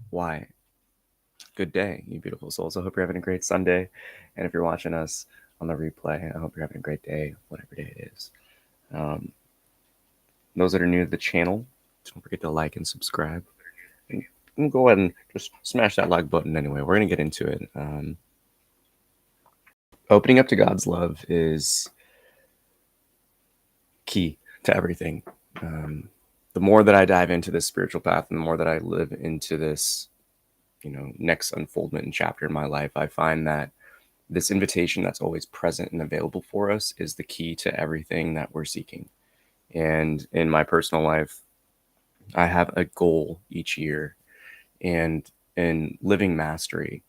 Why? Good day, you beautiful souls. I hope you're having a great Sunday. And if you're watching us on the replay, I hope you're having a great day, whatever day it is. Those that are new to the channel, don't forget to like and subscribe. And go ahead and just smash that like button anyway. We're going to get into it. Opening up to God's love is key to everything. The more that I dive into this spiritual path and the more that I live into this, next unfoldment and chapter in my life, I find that this invitation that's always present and available for us is the key to everything that we're seeking. And in my personal life, I have a goal each year, and in living mastery,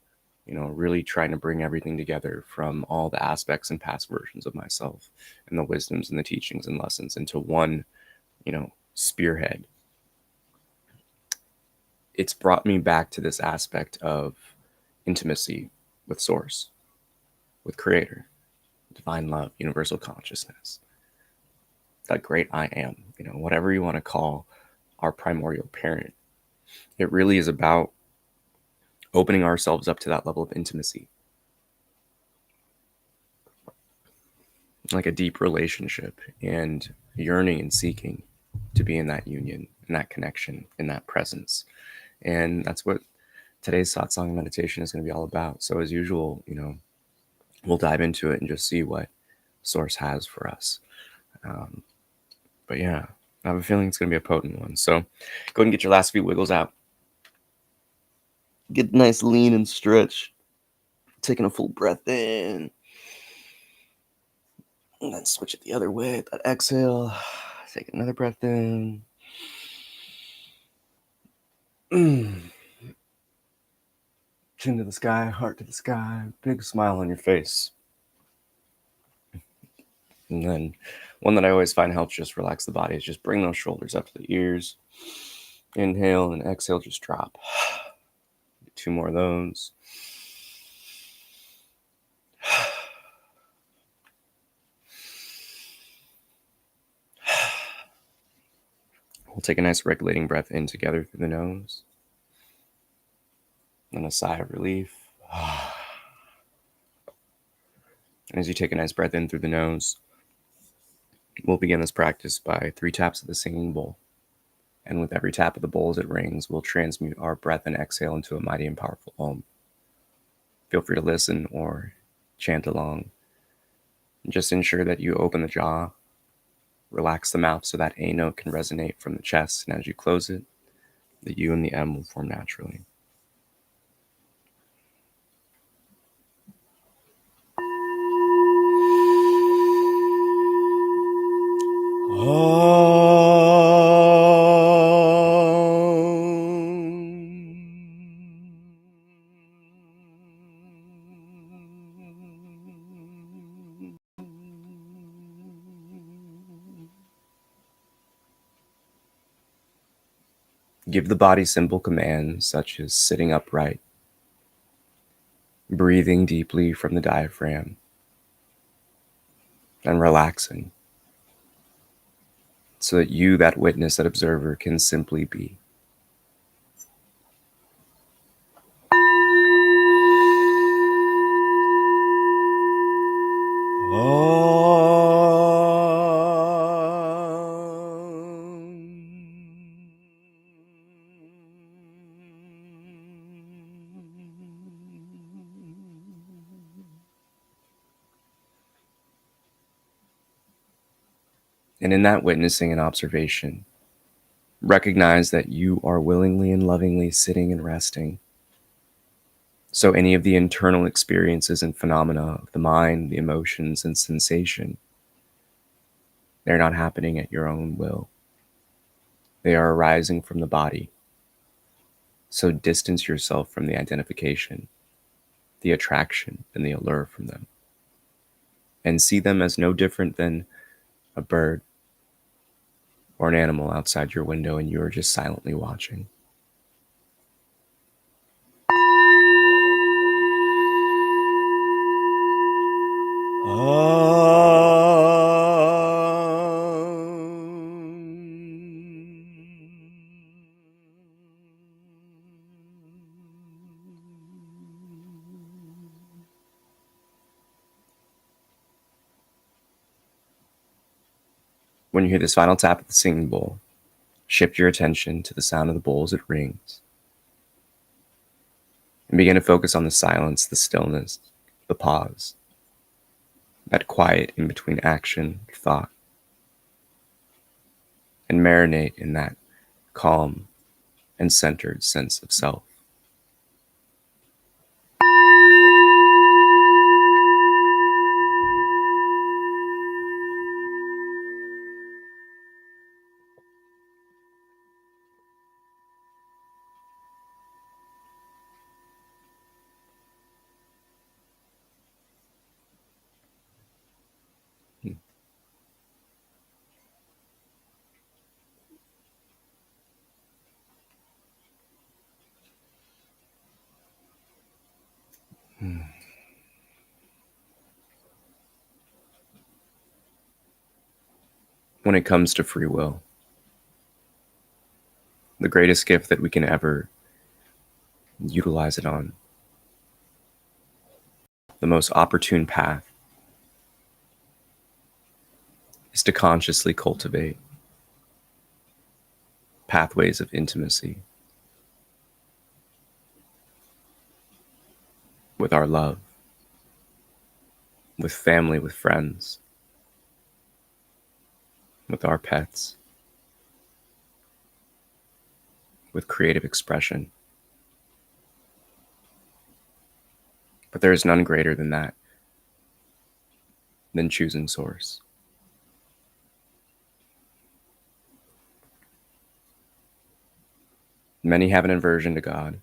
really trying to bring everything together from all the aspects and past versions of myself and the wisdoms and the teachings and lessons into one, spearhead. It's brought me back to this aspect of intimacy with Source, with Creator, divine love, universal consciousness, that great I am, whatever you want to call our primordial parent. It really is about opening ourselves up to that level of intimacy, like a deep relationship, and yearning and seeking to be in that union, in that connection, in that presence. And that's what today's Satsang meditation is going to be all about. So as usual, we'll dive into it and just see what Source has for us. But yeah, I have a feeling it's going to be a potent one. So go ahead and get your last few wiggles out. Get nice, lean, and stretch. Taking a full breath in. And then switch it the other way. That exhale. Take another breath in. Chin to the sky, heart to the sky. Big smile on your face. And then one that I always find helps just relax the body is just bring those shoulders up to the ears. Inhale and exhale, just drop. 2 more of those. We'll take a nice regulating breath in together through the nose. Then a sigh of relief. And as you take a nice breath in through the nose, we'll begin this practice by 3 taps of the singing bowl. And with every tap of the bowl as it rings, we'll transmute our breath and exhale into a mighty and powerful Om. Feel free to listen or chant along. Just ensure that you open the jaw, relax the mouth so that A note can resonate from the chest, and as you close it, the U and the M will form naturally. Give the body simple commands such as sitting upright, breathing deeply from the diaphragm, and relaxing, so that you, that witness, that observer, can simply be. And in that witnessing and observation, recognize that you are willingly and lovingly sitting and resting. So any of the internal experiences and phenomena of the mind, the emotions, and sensation, they're not happening at your own will. They are arising from the body. So distance yourself from the identification, the attraction, and the allure from them, and see them as no different than a bird or an animal outside your window, and you are just silently watching. When you hear this final tap of the singing bowl, shift your attention to the sound of the bowl as it rings, and begin to focus on the silence, the stillness, the pause, that quiet in between action and thought, and marinate in that calm and centered sense of self. When it comes to free will, the greatest gift that we can ever utilize it on, the most opportune path, is to consciously cultivate pathways of intimacy with our love, with family, with friends, with our pets, with creative expression. But there is none greater than that, than choosing Source. Many have an aversion to God,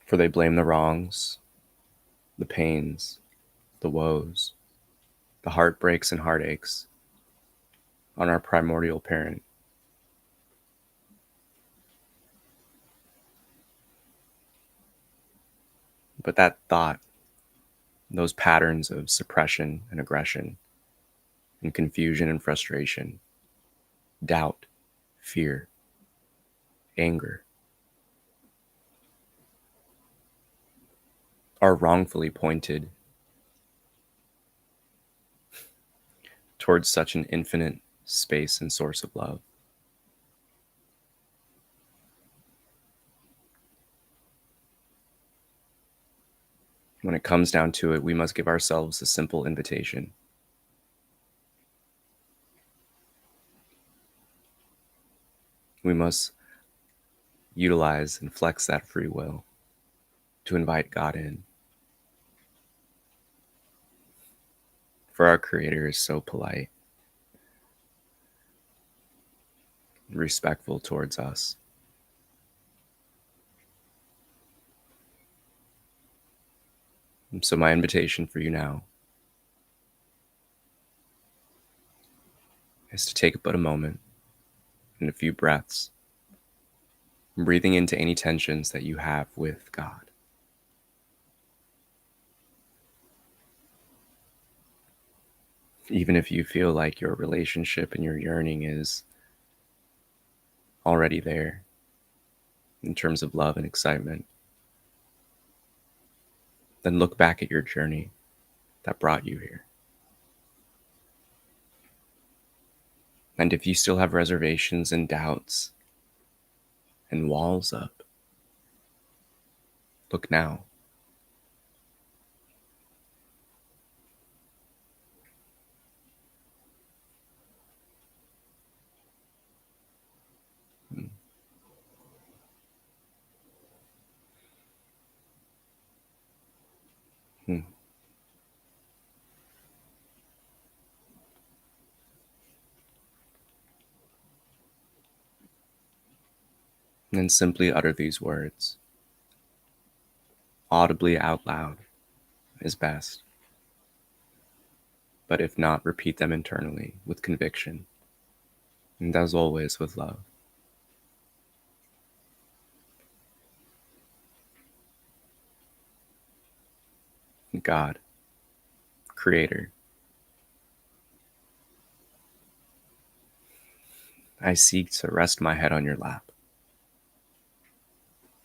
for they blame the wrongs, the pains, the woes, the heartbreaks and heartaches on our primordial parent. But that thought, those patterns of suppression and aggression and confusion and frustration, doubt, fear, anger, are wrongfully pointed towards such an infinite space and source of love. When it comes down to it, we must give ourselves a simple invitation. We must utilize and flex that free will to invite God in. For our Creator is so polite, respectful towards us. And so my invitation for you now is to take but a moment and a few breaths, breathing into any tensions that you have with God. Even if you feel like your relationship and your yearning is already there in terms of love and excitement, then look back at your journey that brought you here. And if you still have reservations and doubts and walls up, look now. Hmm. And then simply utter these words, audibly out loud is best. But if not, repeat them internally with conviction, and as always with love. God, Creator, I seek to rest my head on your lap,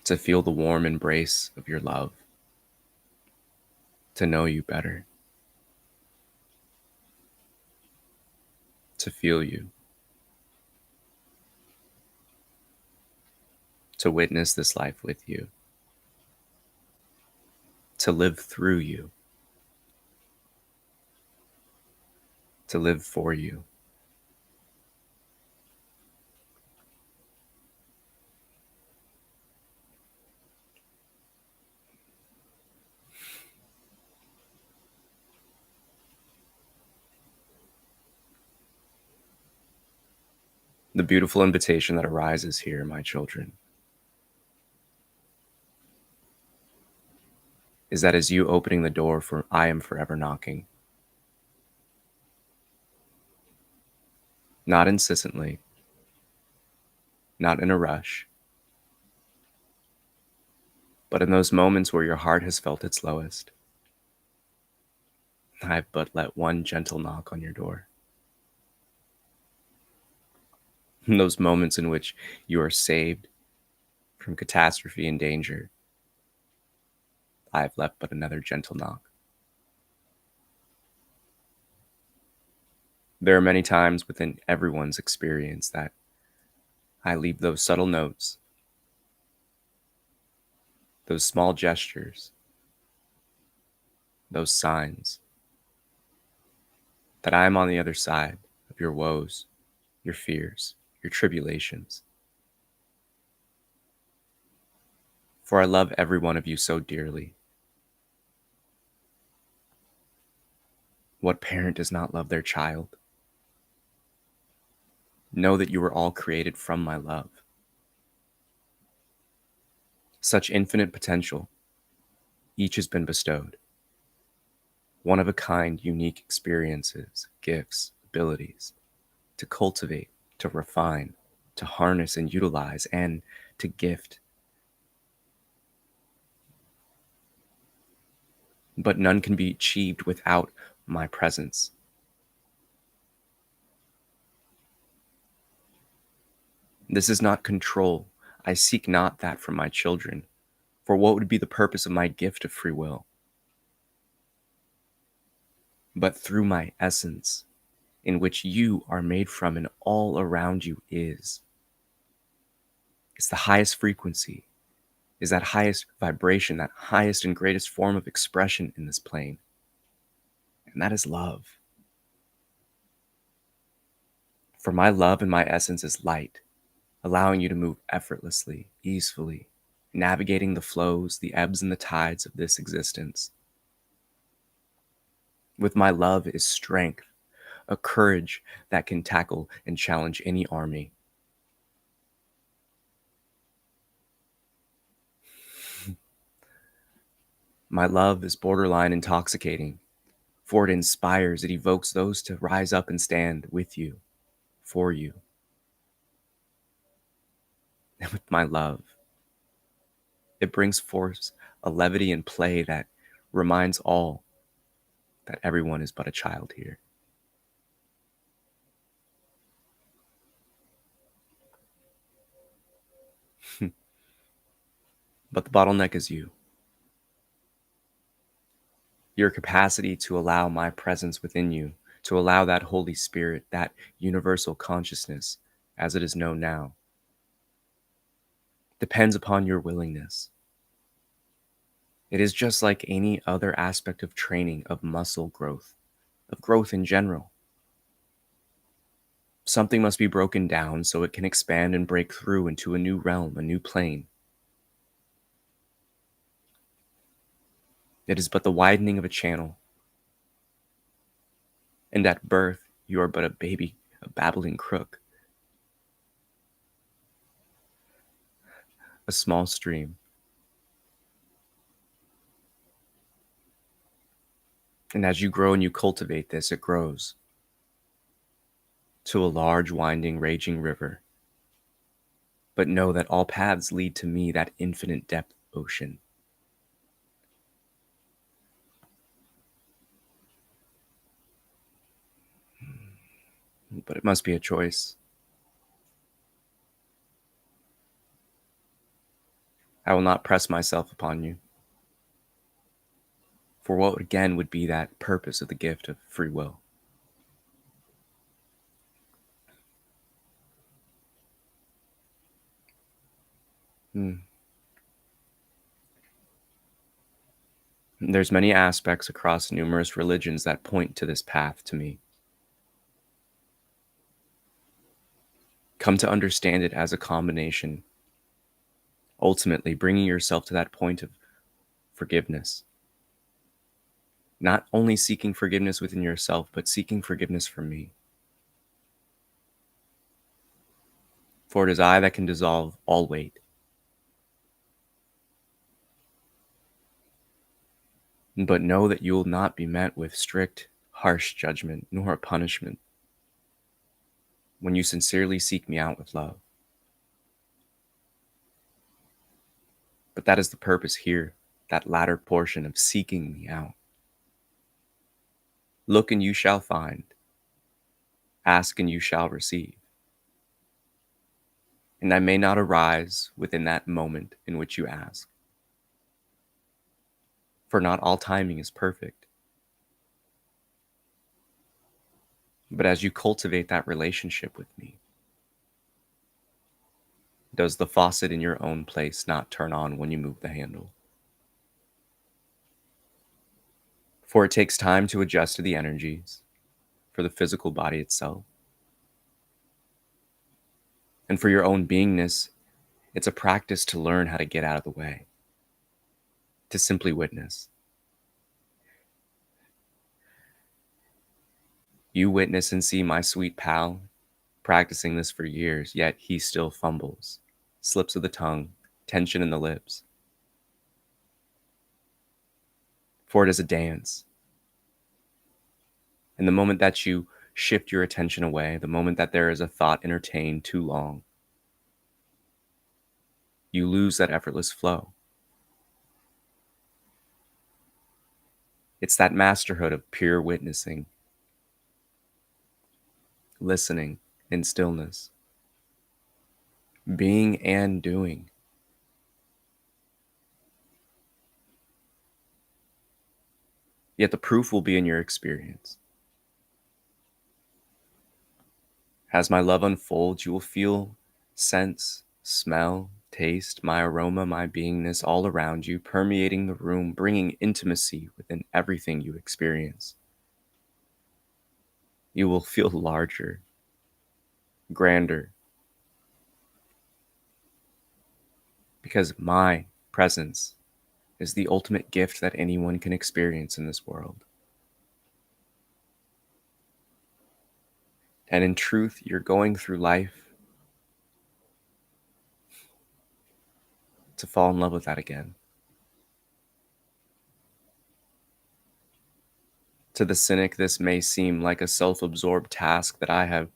to feel the warm embrace of your love, to know you better. to feel you, to witness this life with you, to live through you, to live for you. The beautiful invitation that arises here, my children, is that as you opening the door for I am forever knocking, not insistently, not in a rush, but in those moments where your heart has felt its lowest, I've but let one gentle knock on your door. In those moments in which you are saved from catastrophe and danger, I have left but another gentle knock. There are many times within everyone's experience that I leave those subtle notes, those small gestures, those signs, that I am on the other side of your woes, your fears, your tribulations. For I love every one of you so dearly. What parent does not love their child? Know that you were all created from my love. Such infinite potential, each has been bestowed. One of a kind, unique experiences, gifts, abilities to cultivate, to refine, to harness and utilize, and to gift. But none can be achieved without my presence. This is not control. I seek not that from my children. For what would be the purpose of my gift of free will? But through my essence, in which you are made from and all around you is. It's the highest frequency, is that highest vibration, that highest and greatest form of expression in this plane. And that is love. For my love and my essence is light, allowing you to move effortlessly, easily, navigating the flows, the ebbs and the tides of this existence. With my love is strength, a courage that can tackle and challenge any army. My love is borderline intoxicating, for it inspires, it evokes those to rise up and stand with you, for you. And with my love, it brings forth a levity and play that reminds all that everyone is but a child here. But the bottleneck is you. Your capacity to allow my presence within you, to allow that Holy Spirit, that universal consciousness, as it is known now, depends upon your willingness. It is just like any other aspect of training, of muscle growth, of growth in general. Something must be broken down so it can expand and break through into a new realm, a new plane. It is but the widening of a channel. And at birth, you are but a baby, a babbling crook, a small stream. And as you grow and you cultivate this, it grows to a large, winding, raging river. But know that all paths lead to me, that infinite depth ocean. But it must be a choice. I will not press myself upon you. For what again would be that purpose of the gift of free will? There's many aspects across numerous religions that point to this path to me. Come to understand it as a combination, ultimately bringing yourself to that point of forgiveness. Not only seeking forgiveness within yourself, but seeking forgiveness from me. For it is I that can dissolve all weight. But know that you will not be met with strict, harsh judgment nor punishment when you sincerely seek me out with love. But that is the purpose here, that latter portion of seeking me out. Look and you shall find. Ask and you shall receive. And I may not arise within that moment in which you ask. For not all timing is perfect. But as you cultivate that relationship with me, does the faucet in your own place not turn on when you move the handle? For it takes time to adjust to the energies, for the physical body itself. And for your own beingness, it's a practice to learn how to get out of the way, to simply witness. You witness and see my sweet pal practicing this for years, yet he still fumbles, slips of the tongue, tension in the lips. For it is a dance. And the moment that you shift your attention away, the moment that there is a thought entertained too long, you lose that effortless flow. It's that masterhood of pure witnessing, listening in stillness, being and doing. Yet the proof will be in your experience. As my love unfolds, you will feel, sense, smell, taste, my aroma, my beingness all around you, permeating the room, bringing intimacy within everything you experience. You will feel larger, grander, because my presence is the ultimate gift that anyone can experience in this world. And in truth, you're going through life to fall in love with that again. To the cynic, this may seem like a self-absorbed task that I have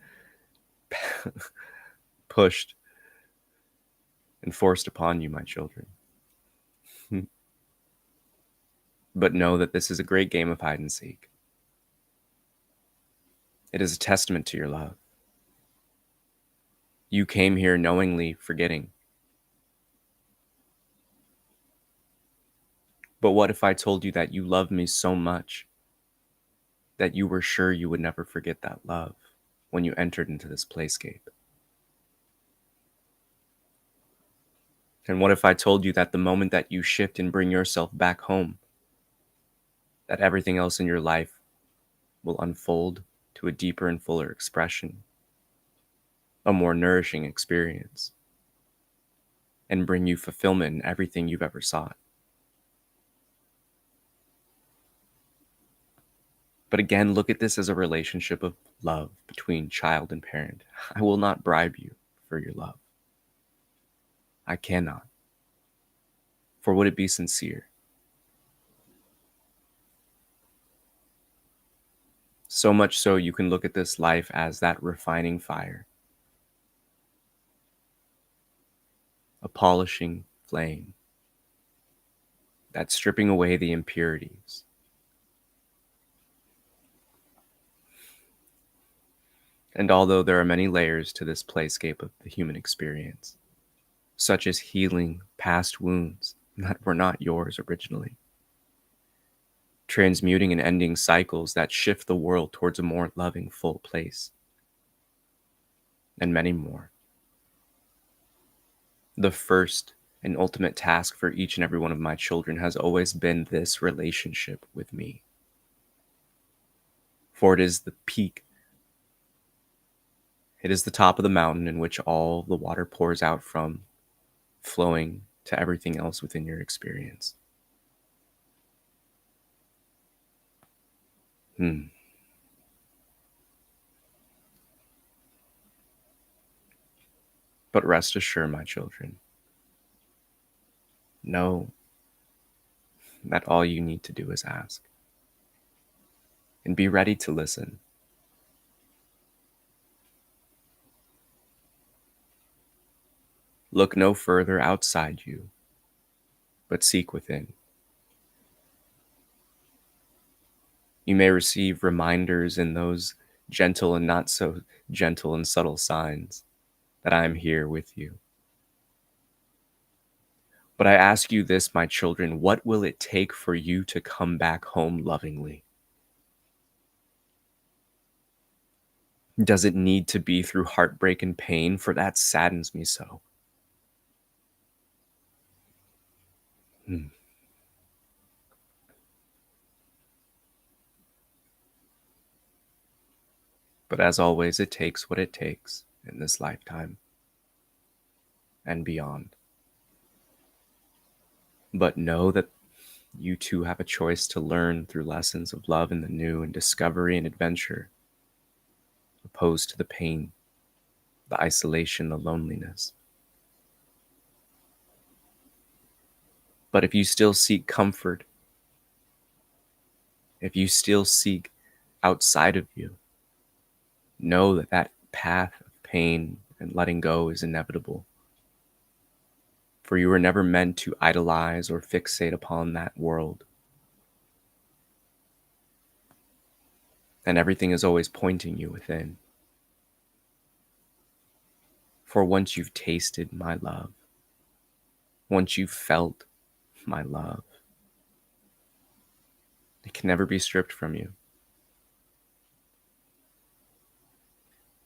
pushed and forced upon you, my children. But know that this is a great game of hide and seek. It is a testament to your love. You came here knowingly forgetting. But what if I told you that you loved me so much that you were sure you would never forget that love when you entered into this playscape? And what if I told you that the moment that you shift and bring yourself back home, that everything else in your life will unfold to a deeper and fuller expression, a more nourishing experience, and bring you fulfillment in everything you've ever sought? But again, look at this as a relationship of love between child and parent. I will not bribe you for your love. I cannot. For would it be sincere? So much so you can look at this life as that refining fire, a polishing flame, that's stripping away the impurities. And although there are many layers to this playscape of the human experience, such as healing past wounds that were not yours originally, transmuting and ending cycles that shift the world towards a more loving, full place, and many more. The first An ultimate task for each and every one of my children has always been this relationship with me. For it is the peak. It is the top of the mountain in which all the water pours out from, flowing to everything else within your experience. But rest assured, my children, know that all you need to do is ask. And be ready to listen. Look no further outside you, but seek within. You may receive reminders in those gentle and not so gentle and subtle signs that I am here with you. But I ask you this, my children, what will it take for you to come back home lovingly? Does it need to be through heartbreak and pain? For that saddens me so. But as always, it takes what it takes in this lifetime and beyond. But know that you too have a choice to learn through lessons of love and the new and discovery and adventure, opposed to the pain, the isolation, the loneliness. But if you still seek comfort, if you still seek outside of you, know that that path of pain and letting go is inevitable. For you were never meant to idolize or fixate upon that world. And everything is always pointing you within. For once you've tasted my love, once you've felt my love, it can never be stripped from you.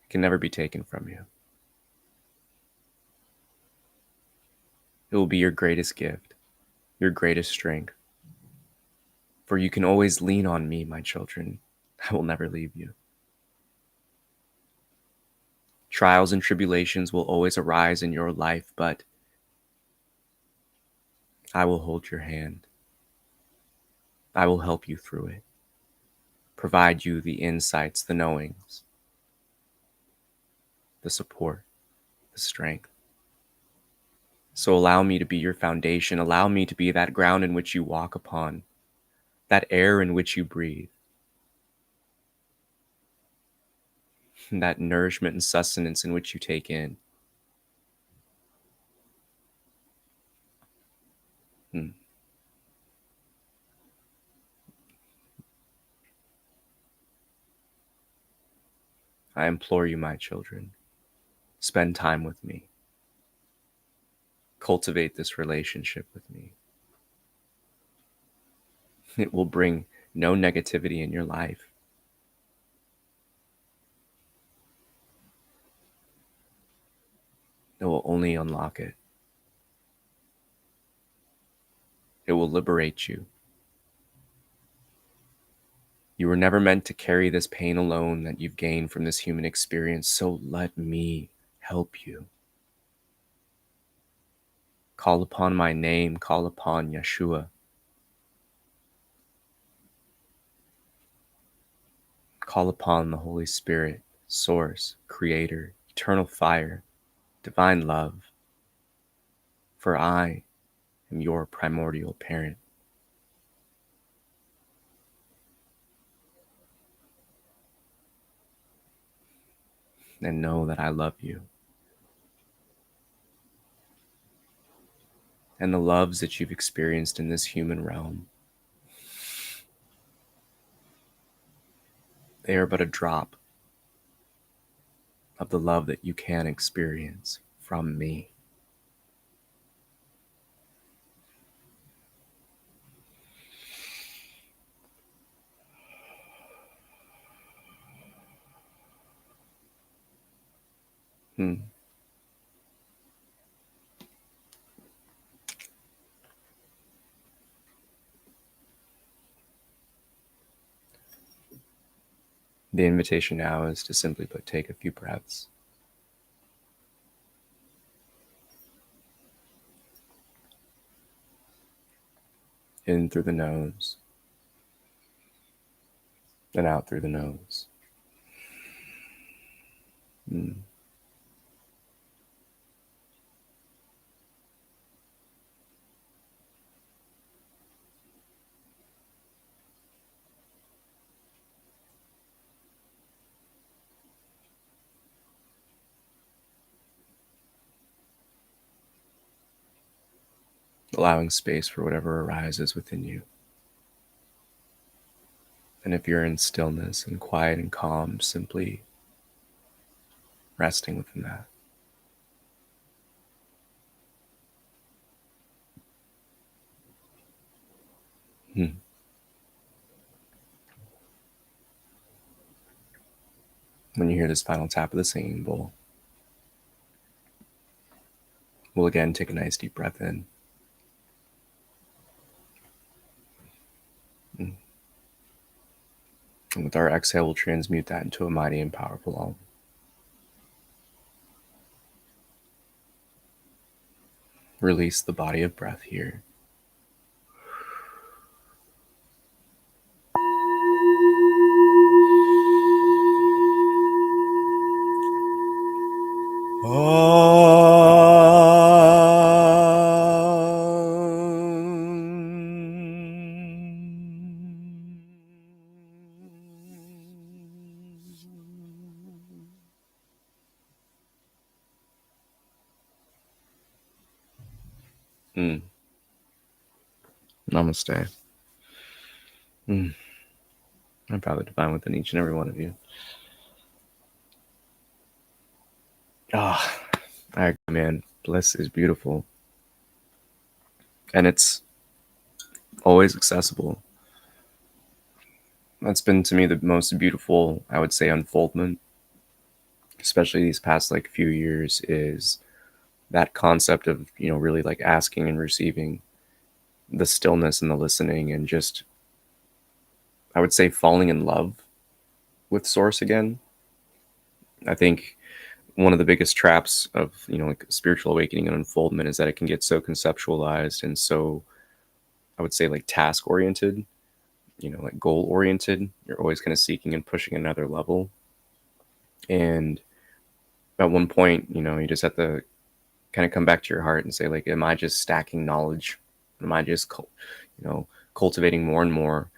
It can never be taken from you. It will be your greatest gift, your greatest strength. For you can always lean on me, my children. I will never leave you. Trials and tribulations will always arise in your life, but I will hold your hand. I will help you through it, provide you the insights, the knowings, the support, the strength. So allow me to be your foundation. Allow me to be that ground in which you walk upon, that air in which you breathe, that nourishment and sustenance in which you take in. I implore you, my children, spend time with me. Cultivate this relationship with me. It will bring no negativity in your life. It will only unlock it. It will liberate you. You were never meant to carry this pain alone that you've gained from this human experience, so let me help you. Call upon my name, call upon Yeshua. Call upon the Holy Spirit, Source, Creator, Eternal Fire, Divine Love. For I am your primordial parent. And know that I love you. And the loves that you've experienced in this human realm, they are but a drop of the love that you can experience from me. The invitation now is to simply take a few breaths. In through the nose, and out through the nose. Allowing space for whatever arises within you. And if you're in stillness and quiet and calm, simply resting within that. When you hear this final tap of the singing bowl, we'll again take a nice deep breath in. And with our exhale, we'll transmute that into a mighty and powerful Om. Release the body of breath here. Namaste. I'm probably divine within each and every one of you. Man, bliss is beautiful. And it's always accessible. That's been, to me, the most beautiful, I would say, unfoldment, especially these past few years, is that concept of, really asking and receiving, the stillness and the listening, and just, I would say, falling in love with Source again. I think one of the biggest traps of, spiritual awakening and unfoldment is that it can get so conceptualized and so, I would say, task oriented, goal oriented. You're always kind of seeking and pushing another level. And at one point, you just have to kind of come back to your heart and say, am I just stacking knowledge? Am I just, cultivating more and more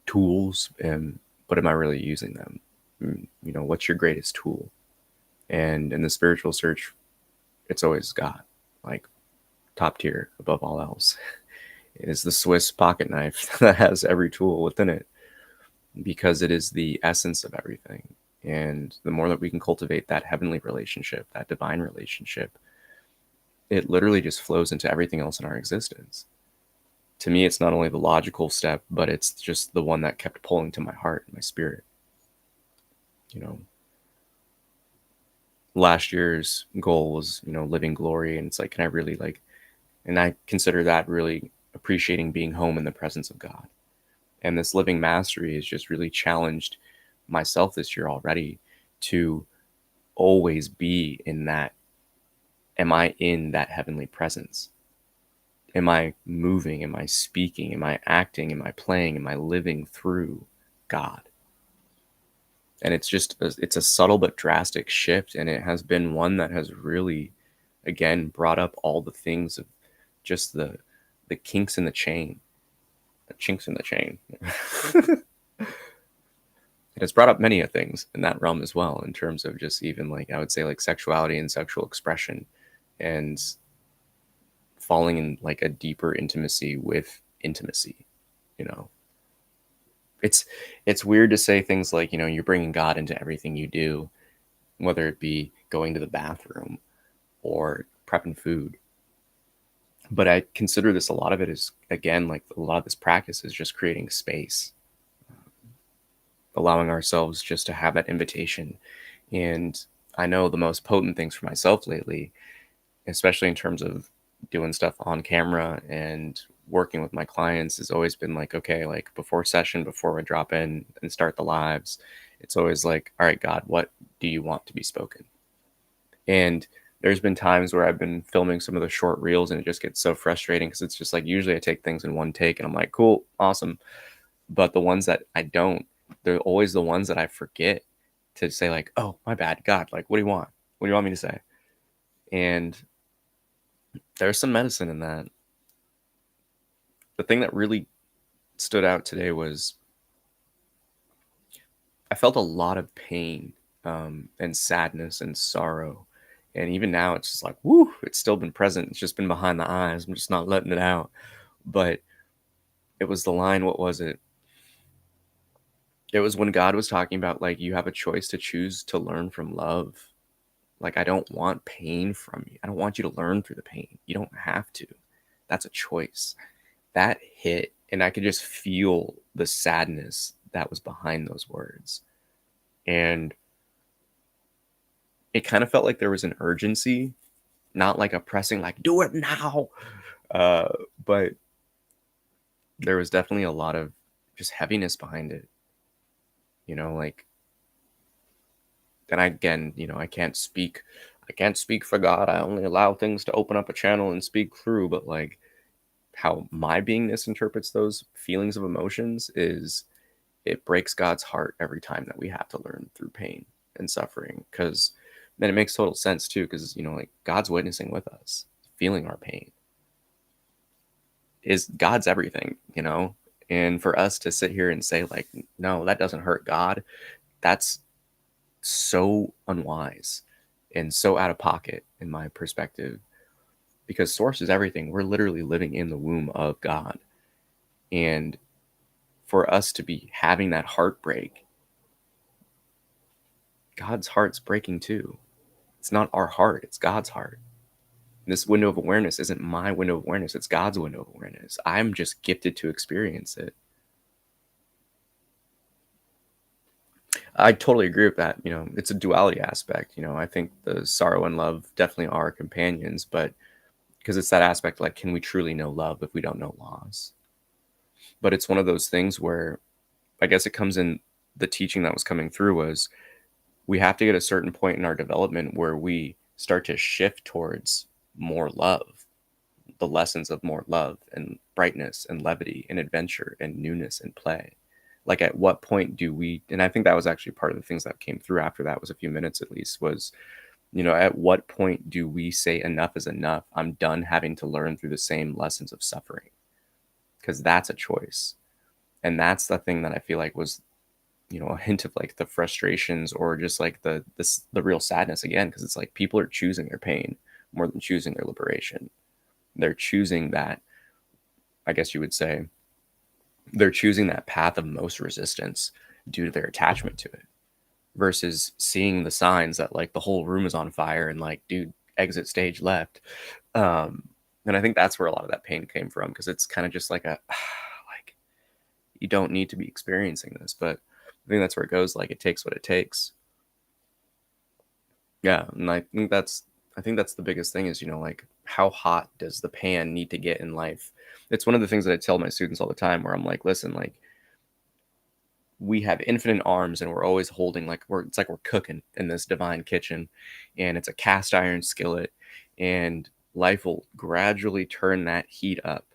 tools? But am I really using them? What's your greatest tool? And in the spiritual search, it's always God, top tier above all else. It is the Swiss pocket knife that has every tool within it, because it is the essence of everything. And the more that we can cultivate that heavenly relationship, that divine relationship, it literally just flows into everything else in our existence. To me, it's not only the logical step, but it's just the one that kept pulling to my heart and my spirit. Last year's goal was, living glory. And it's can I really and I consider that really appreciating being home in the presence of God. And this living mastery has just really challenged myself this year already to always be in that. Am I in that heavenly presence? Am I moving? Am I speaking? Am I acting? Am I playing? Am I living through God? And it's a subtle but drastic shift. And it has been one that has really, again, brought up all the things of just the kinks in the chain, the chinks in the chain. It has brought up many of things in that realm as well, in terms of just even I would say sexuality and sexual expression, and falling in a deeper intimacy with intimacy. It's weird to say things like, you're bringing God into everything you do, whether it be going to the bathroom or prepping food. But I consider this, a lot of it is, again, a lot of this practice is just creating space, allowing ourselves just to have that invitation. And I know the most potent things for myself lately, especially in terms of doing stuff on camera and working with my clients, has always been okay, before session, before I drop in and start the lives, It's always like, all right, God, what do you want to be spoken? And there's been times where I've been filming some of the short reels and it just gets so frustrating because it's just like usually I take things in one take and I'm like, cool, awesome. But the ones that I don't, they're always the ones that I forget to say, like, oh, my bad, God, like, what do you want? What do you want me to say? And there's some medicine in that. The thing that really stood out today was I felt a lot of pain and sadness and sorrow. And even now, it's just like, whoo, it's still been present. It's just been behind the eyes. I'm just not letting it out. But it was the line, what was it? It was when God was talking about, like, you have a choice to choose to learn from love. Like, I don't want pain from you. I don't want you to learn through the pain. You don't have to. That's a choice. That hit, and I could just feel the sadness that was behind those words. And it kind of felt like there was an urgency, not like a pressing, like, do it now. Uh, but there was definitely a lot of just heaviness behind it. Like, and I can't speak for God. I only allow things to open up a channel and speak through, but like how my beingness interprets those feelings of emotions is it breaks God's heart every time that we have to learn through pain and suffering. Because then it makes total sense too, because like God's witnessing with us, feeling our pain. Is God's everything, and for us to sit here and say, like, no, that doesn't hurt God, that's so unwise and so out of pocket in my perspective, because source is everything. We're literally living in the womb of God. And for us to be having that heartbreak, God's heart's breaking too. It's not our heart, it's God's heart. And this window of awareness isn't my window of awareness, it's God's window of awareness. I'm just gifted to experience it. I totally agree with that. It's a duality aspect. I think the sorrow and love definitely are companions, but because it's that aspect, like, can we truly know love if we don't know loss? But it's one of those things where I guess it comes in, the teaching that was coming through was we have to get a certain point in our development where we start to shift towards more love, the lessons of more love and brightness and levity and adventure and newness and play. Like, at what point do we, and I think that was actually part of the things that came through after that, was a few minutes at least, was, at what point do we say enough is enough? I'm done having to learn through the same lessons of suffering, because that's a choice. And that's the thing that I feel like was, a hint of like the frustrations, or just like the real sadness again, because it's like people are choosing their pain more than choosing their liberation. They're choosing that, I guess you would say, they're choosing that path of most resistance due to their attachment to it, versus seeing the signs that like the whole room is on fire and like, dude, exit stage left. And I think that's where a lot of that pain came from, because it's kind of just like like, you don't need to be experiencing this, but I think that's where it goes. Like, it takes what it takes. Yeah, and I think that's the biggest thing is, like, how hot does the pan need to get in life? It's one of the things that I tell my students all the time, where I'm like, listen, like, we have infinite arms and we're always holding, like, it's like we're cooking in this divine kitchen, and it's a cast iron skillet, and life will gradually turn that heat up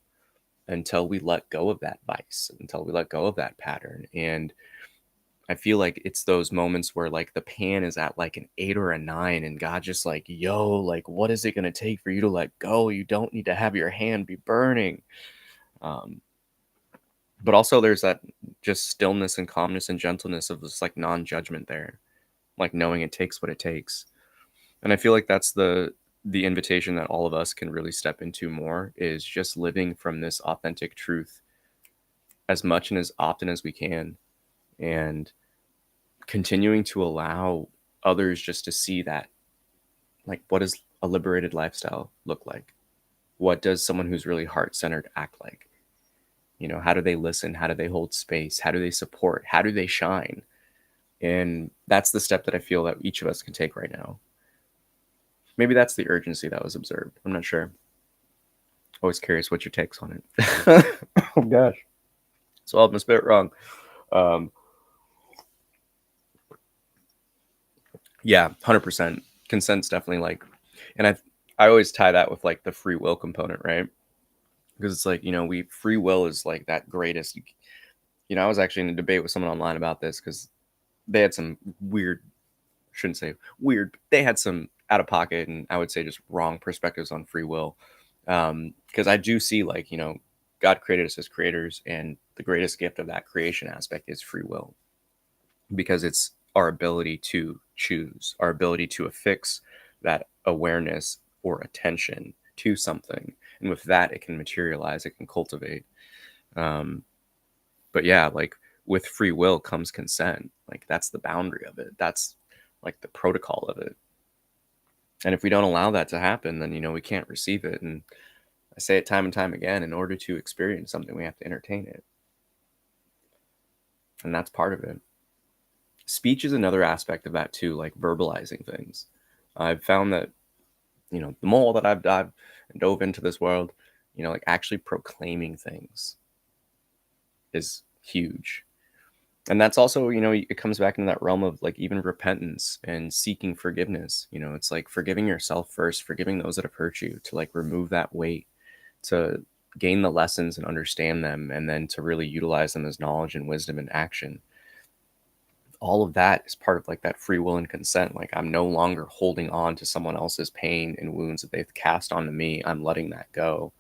until we let go of that vice, until we let go of that pattern. And I feel like it's those moments where like the pan is at like an 8 or a 9, and God just like, yo, like, what is it going to take for you to let go? You don't need to have your hand be burning. Um, but also there's that just stillness and calmness and gentleness of this like non-judgment there, like knowing it takes what it takes. And I feel like that's the invitation that all of us can really step into more, is just living from this authentic truth as much and as often as we can, and continuing to allow others just to see that, like, what does a liberated lifestyle look like? What does someone who's really heart-centered act like? How do they listen? How do they hold space? How do they support? How do they shine? And that's the step that I feel that each of us can take right now. Maybe that's the urgency that was observed. I'm not sure. Always curious what your takes on it. Oh gosh. So I'm gonna spit it wrong. Um, Yeah, 100%. Consent's definitely like, and I always tie that with like the free will component, right? Because it's like, free will is like that greatest. I was actually in a debate with someone online about this because they had some weird, shouldn't say weird, but they had some out of pocket and I would say just wrong perspectives on free will. Because I do see like, God created us as creators, and the greatest gift of that creation aspect is free will, because it's our ability to choose, our ability to affix that awareness or attention to something. And with that, it can materialize, it can cultivate. Um, but yeah, like with free will comes consent. Like that's the boundary of it. That's like the protocol of it. And if we don't allow that to happen, then, we can't receive it. And I say it time and time again, in order to experience something, we have to entertain it. And that's part of it. Speech is another aspect of that too, like verbalizing things. I've found that, the more that I've dove into this world, like actually proclaiming things is huge. And that's also, it comes back into that realm of like even repentance and seeking forgiveness. It's like forgiving yourself first, forgiving those that have hurt you, to like remove that weight, to gain the lessons and understand them, and then to really utilize them as knowledge and wisdom and action. All of that is part of like that free will and consent. Like I'm no longer holding on to someone else's pain and wounds that they've cast onto me. I'm letting that go.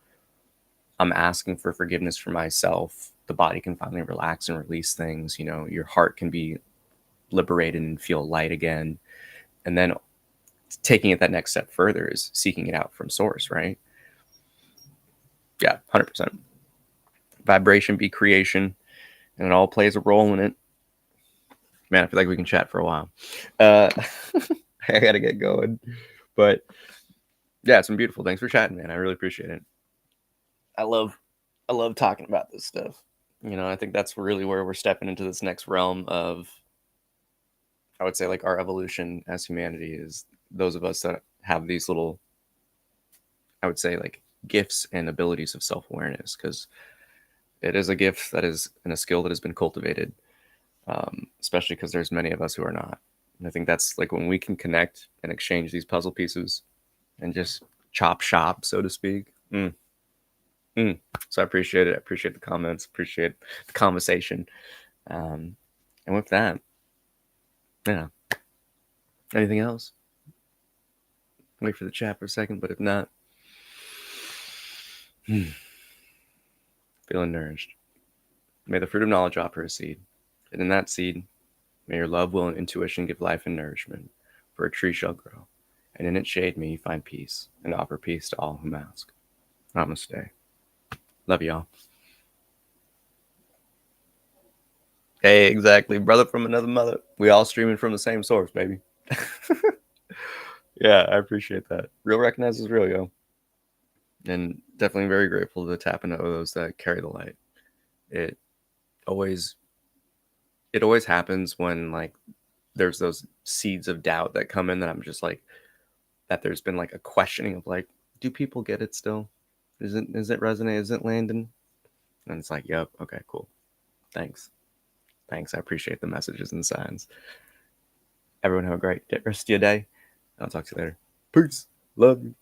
I'm asking for forgiveness for myself. The body can finally relax and release things. Your heart can be liberated and feel light again. And then taking it that next step further is seeking it out from source, right? Yeah, 100%. Vibration be creation, and it all plays a role in it. Man, I feel like we can chat for a while. Uh, I gotta get going. But yeah, it's been beautiful. Thanks for chatting, man. I really appreciate it. I love talking about this stuff. I think that's really where we're stepping into this next realm of, I would say, like our evolution as humanity, is those of us that have these little, I would say, like gifts and abilities of self-awareness, because it is a gift that is, and a skill that has been cultivated, especially because there's many of us who are not. And I think that's like when we can connect and exchange these puzzle pieces and just chop shop, so to speak. So I appreciate it. I appreciate the comments, appreciate the conversation. And with that, yeah. Anything else? Wait for the chat for a second, but if not, feeling nourished. May the fruit of knowledge offer a seed, and in that seed, may your love, will, and intuition give life and nourishment, for a tree shall grow, and in its shade may you find peace, and offer peace to all whom ask. Namaste. Love y'all. Hey, exactly. Brother from another mother. We all streaming from the same source, baby. Yeah, I appreciate that. Real recognizes real, yo. And definitely very grateful to tap into those that carry the light. It always happens when like there's those seeds of doubt that come in, that I'm just like, that there's been like a questioning of like, do people get it still? Is it resonate? Is it landing? And it's like, yep, okay, cool. Thanks. I appreciate the messages and signs. Everyone have a great rest of your day. I'll talk to you later. Peace. Love you.